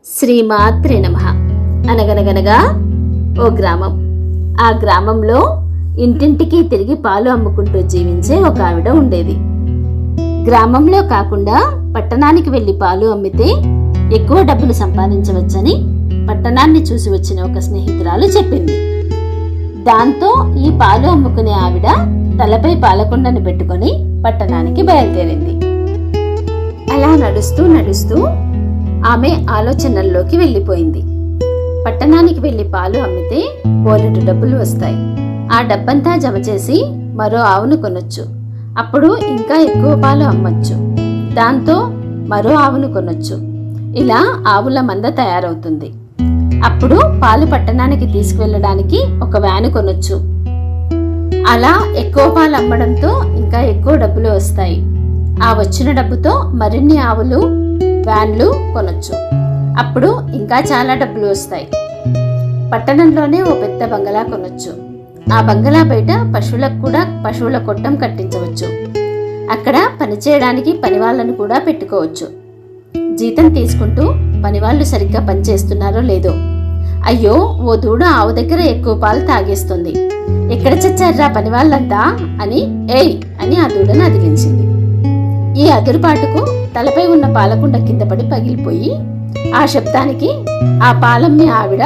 శ్రీమాత్రే నమః. అనగనగనగా ఓ గ్రామం. ఆ గ్రామంలో ఇంటింటికి తిరిగి పాలు అమ్ముకుంటూ జీవించే ఒక ఆవిడ ఉండేది. గ్రామంలో కాకుండా పట్టణానికి వెళ్లి పాలు అమ్మితే ఎక్కువ డబ్బులు సంపాదించవచ్చని పట్టణాన్ని చూసి వచ్చిన ఒక స్నేహితురాలు చెప్పింది. దాంతో ఈ పాలు అమ్ముకునే ఆవిడ తలపై పాలకుండను పెట్టుకొని పట్టణానికి బయలుదేరింది. అలా నడుస్తూ నడుస్తూ ఆమె ఆలోచనల్లోకి వెళ్ళిపోయింది. పట్టణానికి వెళ్లి పాలు అమ్మితే బోలెడు డబ్బులు వస్తాయి. ఆ డబ్బంతా జమ చేసి మరో ఆవును కొనొచ్చు. అప్పుడు ఇంకా ఎక్కువ పాలు అమ్మొచ్చు. దాంతో మరో ఆవును కొనొచ్చు. ఇలా ఆవుల మంద తయారవుతుంది. అప్పుడు పాలు పట్టణానికి తీసుకువెళ్ళడానికి ఒక వ్యాను కొనొచ్చు. అలా ఎక్కువ పాలు అమ్మడంతో ఇంకా ఎక్కువ డబ్బులు వస్తాయి. ఆ వచ్చిన డబ్బుతో మరిన్ని ఆవులు, వ్యాన్లు కొనొచ్చు. అప్పుడు ఇంకా చాలా డబ్బులు వస్తాయి. పట్టణంలోనే ఓ పెద్ద బంగళా కొనొచ్చు. ఆ బంగళా బయట పశువులకు కూడా పశువుల కొట్టం కట్టించవచ్చు. అక్కడ పనిచేయడానికి పనివాళ్లను కూడా పెట్టుకోవచ్చు. జీతం తీసుకుంటూ పనివాళ్లు సరిగ్గా పనిచేస్తున్నారో లేదో, అయ్యో ఓ దూడ ఆవు దగ్గర ఎక్కువ పాలు తాగేస్తుంది, ఎక్కడ చచ్చారా పనివాళ్ళంతా అని ఏయ్ అని ఆ దూడను అదిలించింది. ఈ అదురుపాటుకు తలపై ఉన్న పాలకుండ కింద పడి పగిలిపోయి ఆ శబ్దానికి ఆ పాలమ్మి ఆవిడ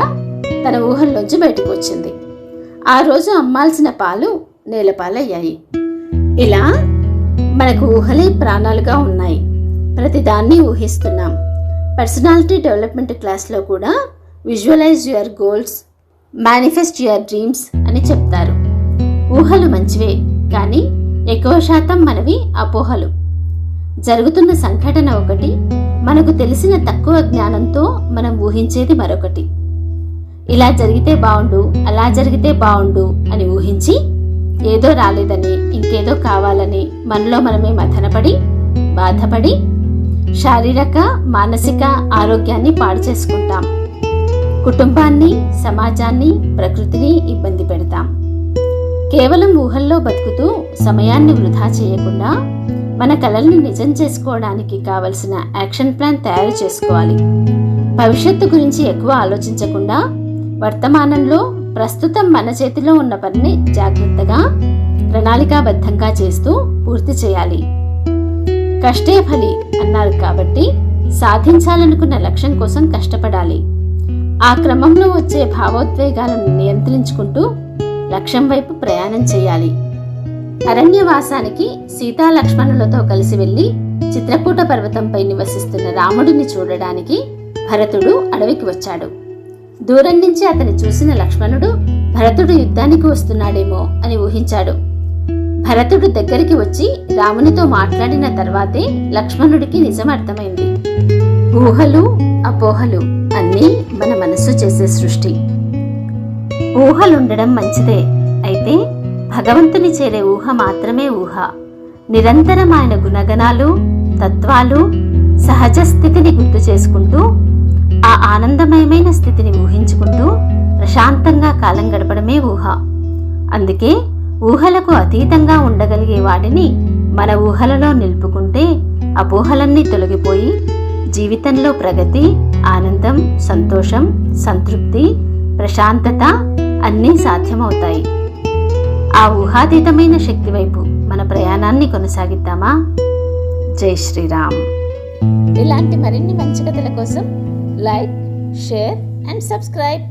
తన ఊహల్లోంచి బయటకు వచ్చింది. ఆ రోజు అమ్మాల్సిన పాలు నేలపాలయ్యాయి. ఇలా మనకు ఊహలే ప్రాణాలుగా ఉన్నాయి. ప్రతిదాన్ని ఊహిస్తున్నాం. పర్సనాలిటీ డెవలప్మెంట్ క్లాస్లో కూడా visualize your goals, manifest your dreams అని చెప్తారు. ఊహలు మంచివే, కానీ ఎక్కువ శాతం మనవి అపోహలు. జరుగుతున్న సంఘటన ఒకటి, మనకు తెలిసిన తక్కువ జ్ఞానంతో మనం ఊహించేది మరొకటి. ఇలా జరిగితే బావుండు, అలా జరిగితే బావుండు అని ఊహించి ఏదో రాలేదని, ఇంకేదో కావాలని మనలో మనమే మథనపడి బాధపడి శారీరక మానసిక ఆరోగ్యాన్ని పాడు చేసుకుంటాం. కుటుంబాన్ని, సమాజాన్ని, ప్రకృతిని ఇబ్బంది పెడతాం. కేవలం ఊహల్లో బతుకుతూ సమయాన్ని వృధా చేయకుండా మన కలల్ని నిజం చేసుకోవడానికి కావలసిన యాక్షన్ ప్లాన్ తయారు చేసుకోవాలి. భవిష్యత్తు గురించి ఎక్కువ ఆలోచించకుండా వర్తమానంలో ప్రస్తుతం మన చేతిలో ఉన్న పనిని జాగ్రత్తగా ప్రణాళికాబద్ధంగా చేస్తూ పూర్తి చేయాలి. కష్టే ఫలి అన్నారు కాబట్టి సాధించాలనుకున్న లక్ష్యం కోసం కష్టపడాలి. ఆ క్రమంలో వచ్చే భావోద్వేగాలను నియంత్రించుకుంటూ లక్ష్యం వైపు ప్రయాణం చేయాలి. అరణ్యవాసానికి సీతా లక్ష్మణులతో కలిసి వెళ్లి చిత్రకూట పర్వతంపై నివసిస్తున్న రాముడిని చూడడానికి భరతుడు అడవికి వచ్చాడు. దూరం నుంచి అతని చూసిన లక్ష్మణుడు భరతుడు యుద్ధానికి వస్తున్నాడేమో అని ఊహించాడు. భరతుడు దగ్గరికి వచ్చి రామునితో మాట్లాడిన తర్వాతే లక్ష్మణుడికి నిజం అర్థమైంది. ఊహలు, అపోహలు అన్నీ మన మనస్సు చేసే సృష్టి. ఊహలుండడం మంచిదే, అయితే భగవంతుని చేరే ఊహ మాత్రమే ఊహ. నిరంతరం ఆయన గుణగణాలు, తత్వాలు, సహజ స్థితిని గుర్తు చేసుకుంటూ ఆ ఆనందమయమైన స్థితిని ఊహించుకుంటూ ప్రశాంతంగా కాలం గడపడమే ఊహ. అందుకే ఊహలకు అతీతంగా ఉండగలిగే వాడిని మన ఊహలలో నిలుపుకుంటే అపోహలన్నీ తొలగిపోయి జీవితంలో ప్రగతి, ఆనందం, సంతోషం, సంతృప్తి, ప్రశాంతత అన్నీ సాధ్యమవుతాయి. ఆ ఊహాతీతమైన శక్తి వైపు మన ప్రయాణాన్ని కొనసాగిద్దామా? జై శ్రీరామ్. ఇలాంటి మరిన్ని మంచి కథల కోసం లైక్, షేర్ అండ్ సబ్స్క్రైబ్.